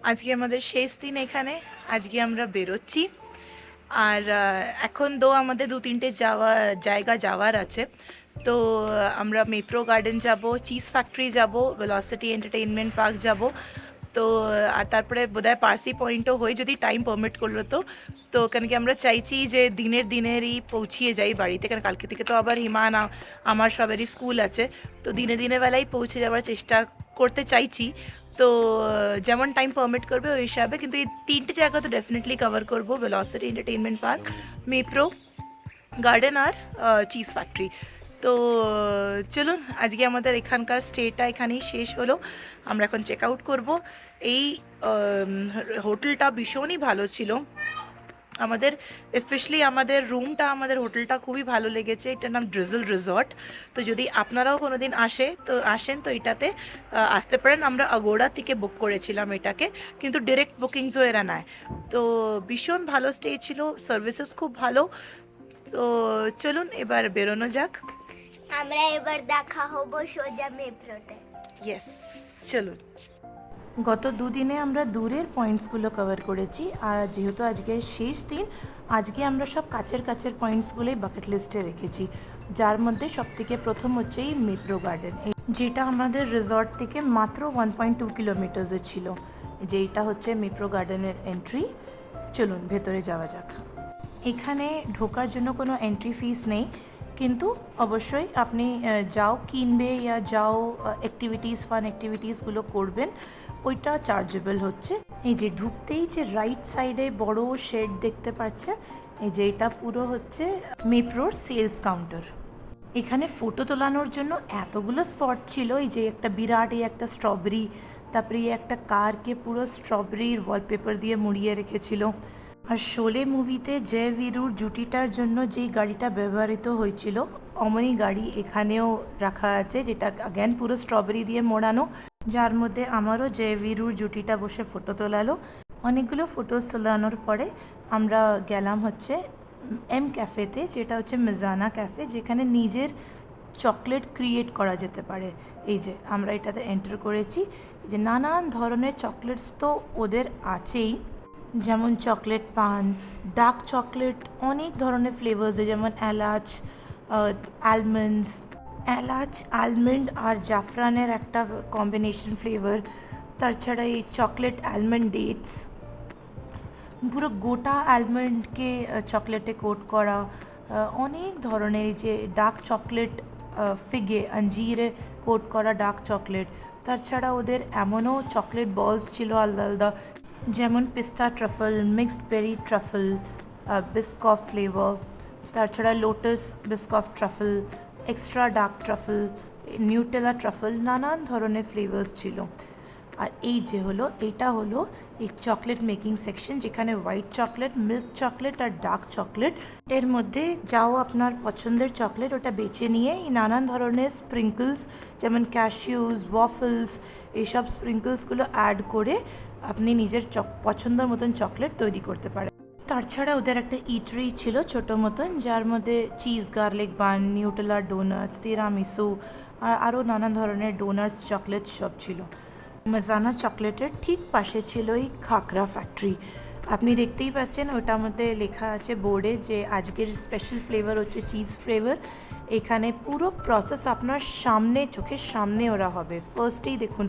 আজকে আমাদের শেষ দিন এখানে। আজকে আমরা বেরোচ্ছি। আর এখন তো আমাদের দু তিনটে জায়গা যাওয়ার আছে। তো আমরা মেপ্রো গার্ডেন যাব, চিজ ফ্যাক্টরি যাব, ভেলোসিটি এন্টারটেইনমেন্ট পার্ক যাব। তো আর তারপরে বোধহয় পার্সি পয়েন্টও হয়ে, যদি টাইম পারমিট করলো তো। তো কেন কি আমরা চাইছি যে দিনেরই পৌঁছিয়ে যাই বাড়িতে, কারণ কালকে থেকে তো আবার হিমান আমার সবারই স্কুল আছে। তো দিনের বেলায় পৌঁছে যাওয়ার চেষ্টা করতে চাইছি। তো যেমন টাইম পারমিট করবে ওই হিসাবে, কিন্তু এই তিনটে জায়গা তো ডেফিনেটলি কভার করবো: ভেলোসিটি এন্টারটেইনমেন্ট পার্ক, মেপ্রো গার্ডেন আর চিজ ফ্যাক্টরি। তো চলুন, আজকে আমাদের এখানকার স্টেটা এখানেই শেষ হলো। আমরা এখন চেক আউট করবো। এই হোটেলটা ভীষণই ভালো ছিল আমাদের, স্পেশালি আমাদের রুমটা, আমাদের হোটেলটা খুবই ভালো লেগেছে। এটার নাম ড্রিজল রিসর্ট। তো যদি আপনারাও কোনো দিন আসেন তো এটাতে আসতে পারেন। আমরা আগোড়া থেকে বুক করেছিলাম এটাকে, কিন্তু ডিরেক্ট বুকিংসও এরা নেয়। তো ভীষণ ভালো স্টে ছিল, সার্ভিসেস খুব ভালো। তো চলুন এবার বেরোনো যাক। আমরা এবার দেখা হব সোজা মেপ্রোতে। ইয়েস, চলুন। গত দুদিনে আমরা দূরের পয়েন্টসগুলো কভার করেছি, আর যেহেতু আজকে শেষ দিন, আজকে আমরা সব কাছের পয়েন্টসগুলোই বাকেট লিস্টে রেখেছি। যার মধ্যে সবথেকে প্রথম হচ্ছে এই মেপ্রো গার্ডেন, যেটা আমাদের রিসর্ট থেকে মাত্র 1.2 কিলোমিটার্সে ছিল। যেইটা হচ্ছে মেপ্রো গার্ডেনের এন্ট্রি। চলুন ভেতরে যাওয়া যাক। এখানে ঢোকার জন্য কোনো এন্ট্রি ফিস নেই, কিন্তু অবশ্যই আপনি যাও কিনবে ইয়া যাও ফান অ্যাক্টিভিটিসগুলো করবেন, ওইটা চার্জেবল হচ্ছে। এই যে ঢুকতেই যে রাইট সাইডে বড় শেড দেখতে পাচ্ছেন, এই যে এটা পুরো হচ্ছে মেপ্রোর সেলস কাউন্টার। এখানে ফটো তোলানোর জন্য এতগুলো স্পট ছিল। এই যে একটা বিরাট, এই একটা স্ট্রবেরি, তারপরে এই একটা কারকে পুরো স্ট্রবেরির ওয়ালপেপার দিয়ে মুড়িয়ে রেখেছিল। আর শোলে মুভিতে জয় বীরুর জুটিটার জন্য যেই গাড়িটা ব্যবহৃত হয়েছিল, অমনি গাড়ি এখানেও রাখা আছে, যেটা অ্যাগেন পুরো স্ট্রবেরি দিয়ে মোড়ানো, যার মধ্যে আমারও জয় বীরুর জুটিটা বসে ফটো তোলালো। অনেকগুলো ফটোস তোলানোর পরে আমরা গেলাম হচ্ছে এম ক্যাফেতে, যেটা হচ্ছে মেজানা ক্যাফে, যেখানে নিজের চকলেট ক্রিয়েট করা যেতে পারে। এই যে আমরা এটাতে এন্টার করেছি। এই যে নানান ধরনের চকলেটস তো ওদের আছেই, যেমন চকলেট পান, ডার্ক চকলেট, অনেক ধরনের ফ্লেভার্সে, যেমন এলাচ, আলমন্ড আর জাফরানের একটা কম্বিনেশন ফ্লেভার। তাছাড়া এই চকলেট আলমন্ড ডেটস, পুরো গোটা আলমন্ডকে চকলেটে কোট করা, অনেক ধরনের। এই যে ডার্ক চকলেট, ফিগে আঞ্জিরে কোট করা ডার্ক চকলেট। তাছাড়া ওদের এমনও চকলেট বলস ছিল আলাদা আলাদা, যেমন পিস্তা ট্রাফল, মিক্সড বেরি ট্রাফল, বিস্কফ ফ্লেভার, তাছাড়া লোটাস বিস্কফ ট্রাফল, এক্সট্রা ডার্ক ট্রাফল, নিউটেলা ট্রাফল, নানান ধরনের ফ্লেভার্স ছিল। আর এইটা হলো এই চকলেট মেকিং সেকশন, যেখানে হোয়াইট চকলেট, মিল্ক চকলেট আর ডার্ক চকলেট, এর মধ্যে যাও আপনার পছন্দের চকলেট ওটা বেছে নিয়ে এই নানান ধরনের স্প্রিঙ্কলস, যেমন ক্যাশিউস, ওয়াফলস, এইসব স্প্রিঙ্কলসগুলো অ্যাড করে আপনি নিজের পছন্দের মতন চকলেট তৈরি করতে পারেন। তাছাড়া ওদের একটা ইটরি ছিল ছোটো মতন, যার মধ্যে চিজ গার্লিক বান, নিউটেলা ডোনাটস, তিরামিসু আর আরও নানান ধরনের ডোনাটস, চকলেট সব ছিল। মেজানা চকলেটের ঠিক পাশে ছিল এই খাকরা ফ্যাক্টরি। আপনি দেখতেই পাচ্ছেন ওটার মধ্যে লেখা আছে বোর্ডে যে আজকের স্পেশাল ফ্লেভার হচ্ছে চিজ ফ্লেভার। এখানে পুরো প্রসেস আপনার সামনে, চোখের সামনে ওরা হবে। ফার্স্টেই দেখুন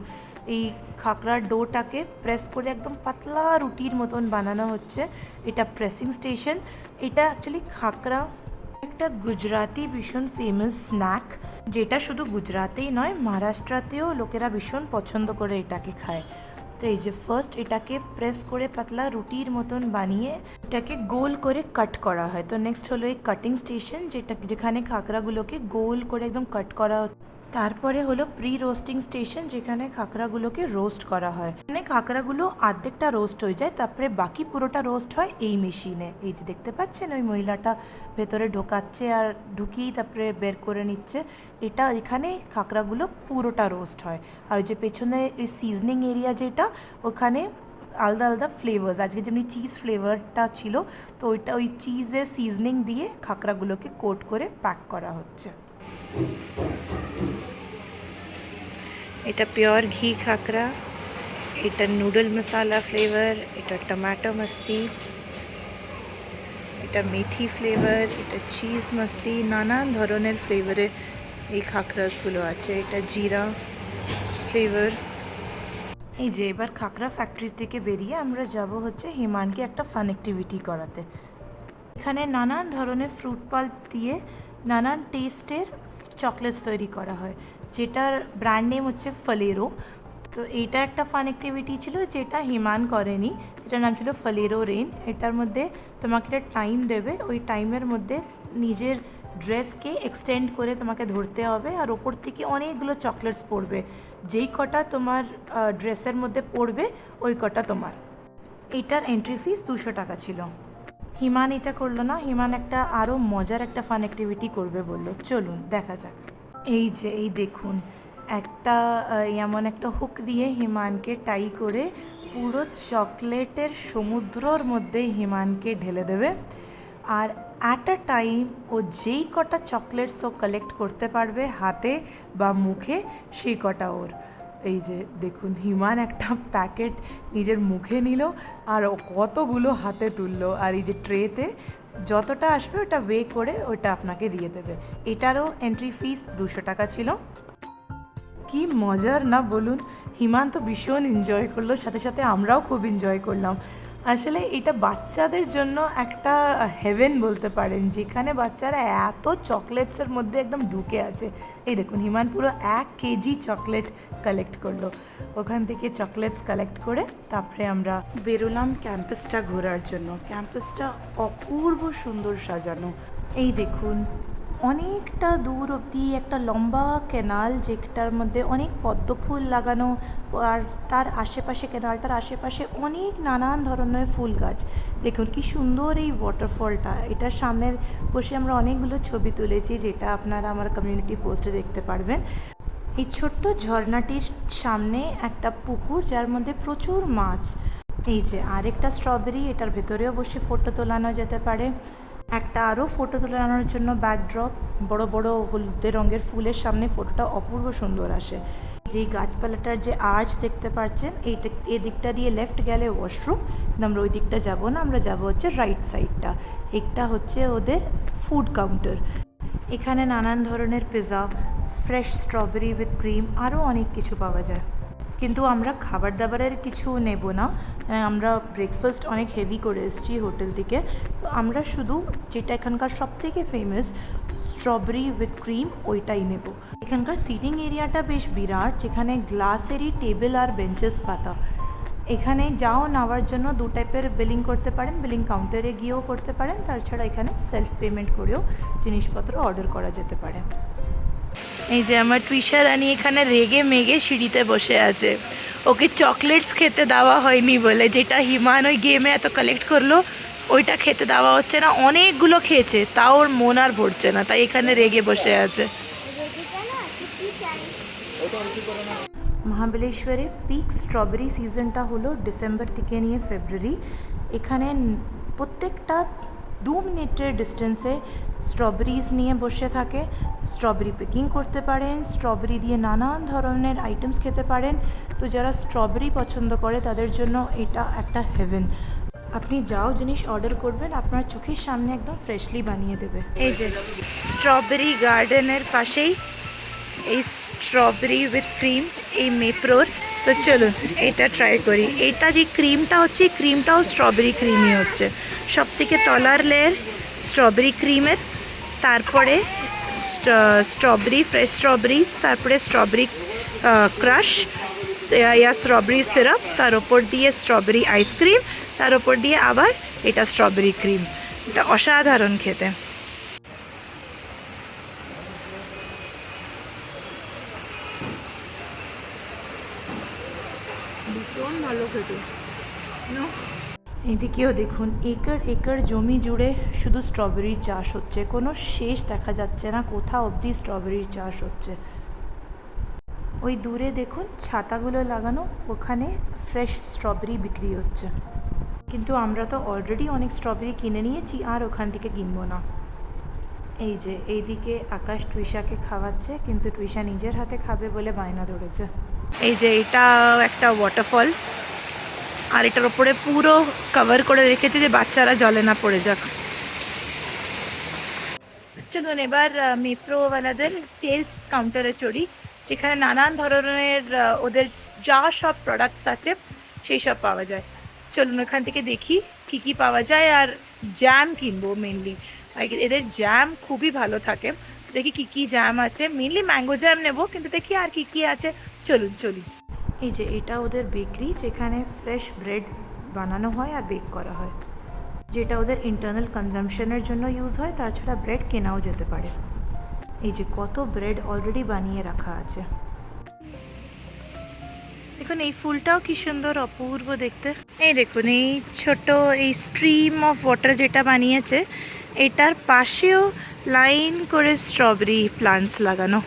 এই খাকরার ডোটাকে প্রেস করে একদম পাতলা রুটির মতন বানানো হচ্ছে। এটা প্রেসিং স্টেশন। এটা অ্যাকচুয়ালি খাকরা একটা গুজরাটি ভীষণ ফেমাস স্ন্যাক, যেটা শুধু গুজরাতেই নয়, মহারাষ্ট্রতেও লোকেরা ভীষণ পছন্দ করে এটাকে খায়। তো এই যে ফার্স্ট এটাকে প্রেস করে পাতলা রুটির মতন বানিয়ে এটাকে গোল করে কাট করা হয়। তো নেক্সট হলো এই কাটিং স্টেশন, যেখানে খাকরাগুলোকে গোল করে একদম কাট করা। তারপরে হলো প্রি রোস্টিং স্টেশন, যেখানে খাকরাগুলোকে রোস্ট করা হয়। এখানে খাকরাগুলো অর্ধেকটা রোস্ট হয়ে যায়, তারপরে বাকি পুরোটা রোস্ট হয় এই মেশিনে। এই যে দেখতে পাচ্ছেন ওই মহিলাটা ভেতরে ঢোকাচ্ছে আর ঢুকিয়েই তারপরে বের করে নিচ্ছে। এটা এখানে খাকরাগুলো পুরোটা রোস্ট হয়। আর ওই যে পেছনে এই সিজনিং এরিয়া যেটা, ওখানে আলাদা আলাদা ফ্লেভার্স, আজকে যেমনি চিজ ফ্লেভারটা ছিল, তো ওই চিজের সিজনিং দিয়ে খাকরাগুলোকে কোট করে প্যাক করা হচ্ছে। এটা পিওর ঘি খাকরা। এটা নুডল মশালা ফ্লেভার, এটা টমেটো মাস্তি, এটা মেথি ফ্লেভার, এটা চিজ মাস্তি, নানান ধরনের ফ্লেভারে এই খাকরাসগুলো আছে। এটা জিরা ফ্লেভার। এই যে এবার খাকরা ফ্যাক্টরি থেকে বেরিয়ে আমরা যাব হচ্ছে হিমানকে একটা ফান অ্যাক্টিভিটি করাতে। এখানে নানান ধরনের ফ্রুট পাল্প দিয়ে নানান টেস্টের চকলেটস তৈরি করা হয়, যেটার ব্র্যান্ড নেম হচ্ছে ফলেরো। তো এইটা একটা ফান অ্যাক্টিভিটি ছিল যেটা হিমান করেনি, যেটার নাম ছিল ফলেরো রেন। এটার মধ্যে তোমাকে একটা টাইম দেবে, ওই টাইমের মধ্যে নিজের ড্রেসকে এক্সটেন্ড করে তোমাকে ধরতে হবে, আর ওপর থেকে অনেকগুলো চকলেটস পড়বে। যেই কটা তোমার ড্রেসের মধ্যে পড়বে ওই কটা তোমার। এটার এন্ট্রি ফিস 200 টাকা ছিল। হিমান এটা করলো না, হিমান একটা আরও মজার একটা ফান অ্যাক্টিভিটি করবে বললো। চলুন দেখা যাক। এই যে এই দেখুন, একটা এমন একটা হুক দিয়ে হিমানকে টাই করে পুরো চকলেটের সমুদ্রর মধ্যে হিমানকে ঢেলে দেবে, আর অ্যাট আ টাইম ও যেই কটা চকলেটস ও কালেক্ট করতে পারবে হাতে বা মুখে, সেই কটা ওর। এই যে দেখুন, হিমান একটা প্যাকেট নিজের মুখে নিল আর ও কতগুলো হাতে তুললো, আর এই যে ট্রেতে যতটা আসবে ওটা ওয়ে করে ওটা আপনাকে দিয়ে দেবে। এটারও এন্ট্রি ফিস 200 টাকা ছিল। কি মজার না বলুন? হিমান তো ভীষণ এনজয় করলো, সাথে সাথে আমরাও খুব এনজয় করলাম। আসলে এটা বাচ্চাদের জন্য একটা হেভেন বলতে পারেন, যেখানে বাচ্চারা এত চকলেটসের মধ্যে একদম ঢুকে আছে। এই দেখুন, হিমান পুরো 1 কেজি চকলেট কালেক্ট করলো। ওখান থেকে চকলেটস কালেক্ট করে তারপরে আমরা বেরোলাম ক্যাম্পাসটা ঘোরার জন্য। ক্যাম্পাসটা অপূর্ব সুন্দর সাজানো। এই দেখুন, অনেকটা দূর অবধি একটা লম্বা ক্যানাল, যেটার মধ্যে অনেক পদ্ম ফুল লাগানো, আর তার আশেপাশে, ক্যানালটার আশেপাশে অনেক নানান ধরনের ফুল গাছ। দেখুন কি সুন্দর এই ওয়াটারফলটা। এটার সামনে বসে আমরা অনেকগুলো ছবি তুলেছি, যেটা আপনারা আমার কমিউনিটি পোস্টে দেখতে পারবেন। এই ছোট্ট ঝর্ণাটির সামনে একটা পুকুর, যার মধ্যে প্রচুর মাছ। এই যে আরেকটা স্ট্রবেরি, এটার ভেতরেও বসে ফটো তোলানো যেতে পারে। একটা আরও ফটো তোলানোর জন্য ব্যাকড্রপ, বড় বড় হলদে রঙের ফুলের সামনে ফটোটা অপূর্ব সুন্দর আসে। যেই গাছপালাটার যে আর্চ দেখতে পাচ্ছেন, এইটা এদিকটা দিয়ে লেফট গেলে ওয়াশরুম, আমরা ওই দিকটা যাব না, আমরা যাব হচ্ছে রাইট সাইডটা। একটা হচ্ছে ওদের ফুড কাউন্টার। এখানে নানান ধরনের pizza, fresh strawberry with cream, আরও অনেক কিছু পাওয়া যায়। কিন্তু আমরা খাবার দাবারের কিছু নেব না, আমরা ব্রেকফাস্ট অনেক হেভি করে এসেছি হোটেল থেকে। আমরা শুধু যেটা এখানকার সবথেকে ফেমাস স্ট্রবেরি উইথ ক্রিম, ওইটাই নেব। এখানকার সিটিং এরিয়াটা বেশ বিরাট, যেখানে গ্লাসেরই টেবিল আর বেঞ্চেস পাতা। এখানে যাও নেওয়ার জন্য 2 টাইপের বিলিং করতে পারেন, বিলিং কাউন্টারে গিয়েও করতে পারেন, তাছাড়া এখানে সেলফ পেমেন্ট করেও জিনিসপত্র অর্ডার করা যেতে পারে। এই যে আমার টুইশা রানী এখানে রেগে মেগে সিঁড়িতে বসে আছে। ওকে চকলেটস খেতে দেওয়া হয়নি বলে, যেটা হিমান ওই গেমে এত কালেক্ট করলো ওইটা খেতে দেওয়া হচ্ছে না। অনেকগুলো খেয়েছে, তাও ওর মন আর ভরছে না, তাই এখানে রেগে বসে আছে। মহাবলেশ্বরে পিক স্ট্রবেরি সিজনটা হলো ডিসেম্বর থেকে নিয়ে ফেব্রুয়ারি। এখানে প্রত্যেকটা 2 মিনিটের ডিস্টেন্সে স্ট্রবেরিজ নিয়ে বসে থাকে। স্ট্রবেরি পিকিং করতে পারেন, স্ট্রবেরি দিয়ে নানান ধরনের আইটেমস খেতে পারেন। তো যারা স্ট্রবেরি পছন্দ করে তাদের জন্য এটা একটা হেভেন। আপনি যাও জিনিস অর্ডার করবেন, আপনার চোখের সামনে একদম ফ্রেশলি বানিয়ে দেবে। এই যে স্ট্রবেরি গার্ডেনের পাশেই এই স্ট্রবেরি উইথ ক্রিম, এই মেপ্রোর। তো চলুন এটা ট্রাই করি। এটা যে ক্রিমটা হচ্ছে, ক্রিমটাও স্ট্রবেরি ক্রিমই হচ্ছে। সব থেকে তলার লেয়ার স্ট্রবেরি ক্রিমের, তারপরে স্ট্রবেরি, ফ্রেশ স্ট্রবেরিজ, তারপরে স্ট্রবেরি ক্রাশ ইয়া স্ট্রবেরি সিরাপ, তার ওপর দিয়ে স্ট্রবেরি আইসক্রিম, তার ওপর দিয়ে আবার এটা স্ট্রবেরি ক্রিম। এটা অসাধারণ খেতে। ভীষণ ভালো খেতে। এদিকেও দেখুন, একর একর জমি জুড়ে শুধু স্ট্রবেরির চাষ হচ্ছে, কোনো শেষ দেখা যাচ্ছে না কোথাও অবধি স্ট্রবেরির চাষ হচ্ছে। ওই দূরে দেখুন ছাতাগুলো লাগানো, ওখানে ফ্রেশ স্ট্রবেরি বিক্রি হচ্ছে। কিন্তু আমরা তো অলরেডি অনেক স্ট্রবেরি কিনে নিয়েছি, আর ওখান থেকে কিনবো না। এই যে এইদিকে আকাশ টুইশাকে খাওয়াচ্ছে, কিন্তু টুইশা নিজের হাতে খাবে বলে বায়না ধরেছে। এই যে এটা একটা ওয়াটারফল, আর এটার ওপরে পুরো কভার করে রেখেছে যে বাচ্চারা জলে না পড়ে যাক। চলুন এবার মেপ্রোওয়ালাদের সেলস কাউন্টারে চড়ি, যেখানে নানান ধরনের ওদের যা সব প্রোডাক্টস আছে সেই সব পাওয়া যায়। চলুন ওখান থেকে দেখি কী কী পাওয়া যায়, আর জ্যাম কিনবো মেনলি। এদের জ্যাম খুবই ভালো থাকে, দেখি কী কী জ্যাম আছে। মেনলি ম্যাঙ্গো জ্যাম নেব, কিন্তু দেখি আর কী কী আছে। চলুন চলি। এই যে এটা ওদের বেকারি, যেখানে ফ্রেশ ব্রেড বানানো হয় আর বেক করা হয়, যেটা ওদের ইন্টারনাল কনজাম্পশনের জন্য ইউজ হয়, তাছাড়া ব্রেড কেনাও যেতে পারে। এই যে কত ব্রেড অলরেডি বানিয়ে রাখা আছে। দেখুন এই ফুলটাও কি সুন্দর, অপূর্ব দেখতে। এই দেখুন এই ছোট এই স্ট্রিম অফ ওয়াটার যেটা বানিয়েছে, এটার পাশেও লাইন করে স্ট্রবেরি প্লান্টস লাগানো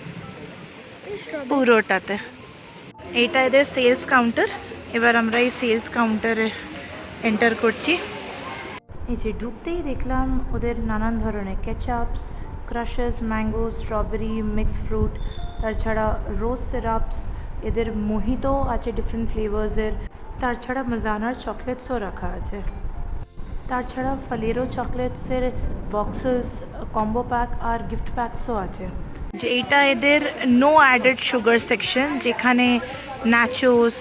পুরোটাতে। এইটা এদের সেলস কাউন্টার। এবার আমরা এই সেলস কাউন্টারে এন্টার করছি। এই যে ঢুকতেই দেখলাম ওদের নানান ধরনের কেচাপস, ক্রাশার্স, ম্যাঙ্গো, স্ট্রবেরি, মিক্স ফ্রুট, তাছাড়া রোজ সিরাপস, এদের মোহিতো আছে ডিফারেন্ট ফ্লেভার্সের, তাছাড়া মজানার চকলেটসও রাখা আছে। তাছাড়া ফালেরো চকলেটসের বক্সেস, কম্বো প্যাক আর গিফট প্যাকসও আছে। যে এইটা এদের নো অ্যাডেড সুগার সেকশন, যেখানে ন্যাচোস,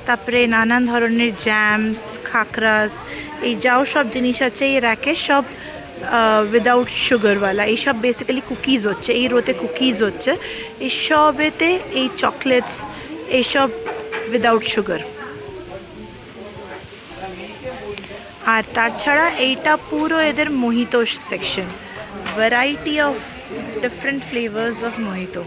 তারপরে নানান ধরনের জ্যামস, খাকরাস, এই যাও সব জিনিস আছে এই র্যাকে, সব উইদাউট সুগারওয়ালা। এইসব বেসিক্যালি কুকিজ হচ্ছে, এই রোতে কুকিজ হচ্ছে, এই সবেতে এই চকলেটস এইসব উইদাউট সুগার। আর তাছাড়া এইটা পুরো এদের mojito section, variety of different flavours of mojito.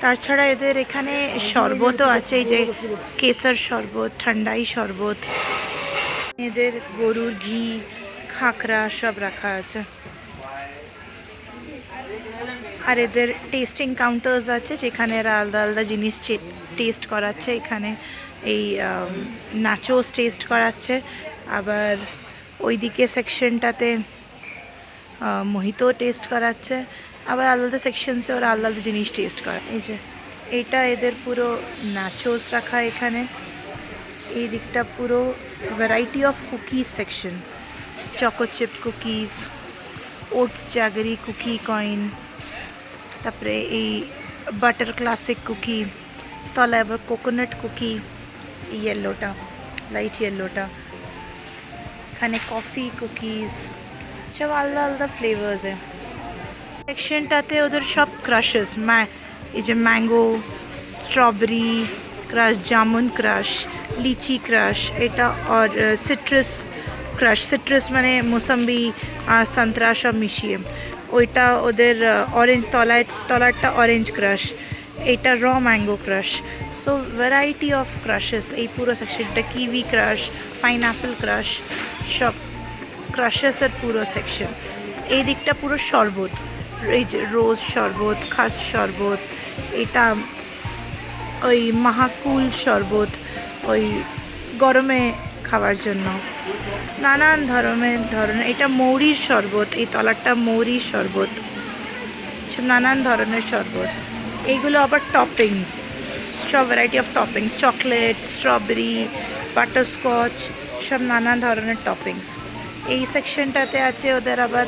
তাছাড়া এদের এখানে শরবতও আছে, এই যে কেসার শরবত, ঠান্ডাই শরবত, এদের গরুর ঘি, খাকরা সব রাখা আছে। আর এদের টেস্টিং কাউন্টার্স আছে, যেখানে এরা আলাদা আলাদা জিনিস টেস্ট করাচ্ছে। এখানে এই নাচোস টেস্ট করাচ্ছে, আবার ওইদিকে সেকশনটাতে মোহিতো টেস্ট করাচ্ছে, আবার আলাদা সেকশনসে ওরা আলাদা আলাদা জিনিস টেস্ট করে। এই যে এইটা এদের পুরো নাচোস রাখা এখানে। এই দিকটা পুরো variety of cookies section, choco chip cookies, oats jaggery cookie coin, তারপরে এই বাটার ক্লাসিক কুকি, তলায় আবার কোকোনাট কুকি, ইয়েলোটা, লাইট ইয়েলোটা, এখানে কফি কুকিজ, সব আলাদা আলাদা ফ্লেভার্সে। সেকশনটাতে ওদের সব ক্রাশেস, এই যে mango, strawberry crush, jamun crush, litchi crush, এটা আর সিট্রাস ক্রাশ। সিট্রাস মানে মোসাম্বি আর সন্তরা সব মিশিয়ে, ওইটা ওদের অরেঞ্জ, তলারটা অরেঞ্জ ক্রাশ, এইটা র mango crush. So variety of crushes এই পুরো সেকশনটা। কিউই ক্রাশ, পাইনঅ্যাপেল ক্রাশ, সব ক্রাশেসের পুরো সেকশন। এই দিকটা পুরো শরবত, এই যে রোজ শরবত, খাস শরবত, এটা ওই মাহাকুল শরবত, ওই গরমে খাওয়ার জন্য নানান ধরনের এটা মৌরির শরবত, এই তলারটা মৌরির শরবত, সব নানান ধরনের শরবত। এইগুলো আবার টপিংস, সব variety of toppings, chocolate, strawberry, butterscotch, সব নানান ধরনের টপিংস। এই সেকশনটাতে আছে ওদের আবার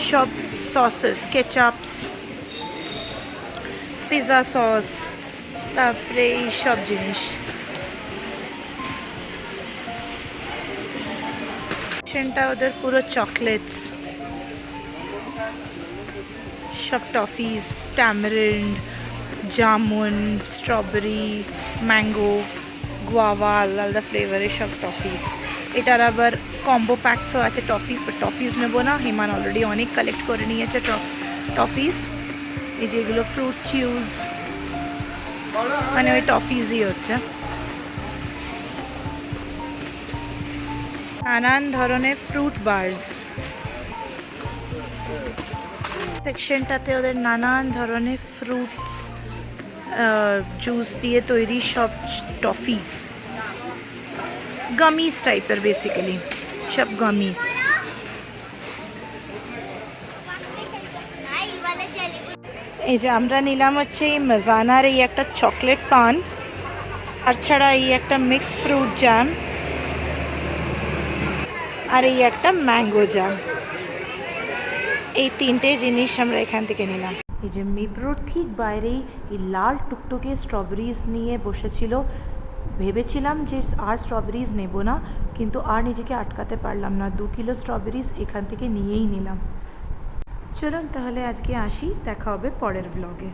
সব সসেস, কেচাপস, পিৎজা সস, তারপরে এই সব জিনিস। সেকশনটা ওদের পুরো চকলেটস, সব টফিস, tamarind, jamun, strawberry, mango, guava, আলাদা আলাদা ফ্লেভারের সব টফিস। এটার আবার কম্বো প্যাকসও আছে টফিস, বাট টফিস নেবো না, হিমান অলরেডি অনেক কালেক্ট করে নিয়েছে টফিস। এই যে এগুলো ফ্রুট চিউজ, মানে ওই টফিসই হচ্ছে। নানান ধরনের ফ্রুট বার্স, সেকশনটাতে ওদের নানান ধরনের ফ্রুটস জুস দিয়ে তৈরি সব টফিস, গামিস টাইপের বেসিক্যালি, সব গামিস। এই যে আমরা নিলাম হচ্ছে এই মাজানার এই একটা চকলেট পান, আর ছাড়া এই একটা মিক্স ফ্রুট জ্যাম, আর এই একটা ম্যাঙ্গো জ্যাম। এই তিনটে জিনিস আমরা এখান থেকে নিলাম। এই যে মিপ্রোর ঠিক বাইরেই এই লাল টুকটুকে স্ট্রবেরিজ নিয়ে বসেছিল। ভেবেছিলাম যে আর স্ট্রবেরিজ নেব না, কিন্তু আর নিজেকে আটকাতে পারলাম না, 2 কিলো স্ট্রবেরিজ এখান থেকে নিয়েই নিলাম। চলুন তাহলে আজকে আসি, দেখা হবে পরের ব্লগে।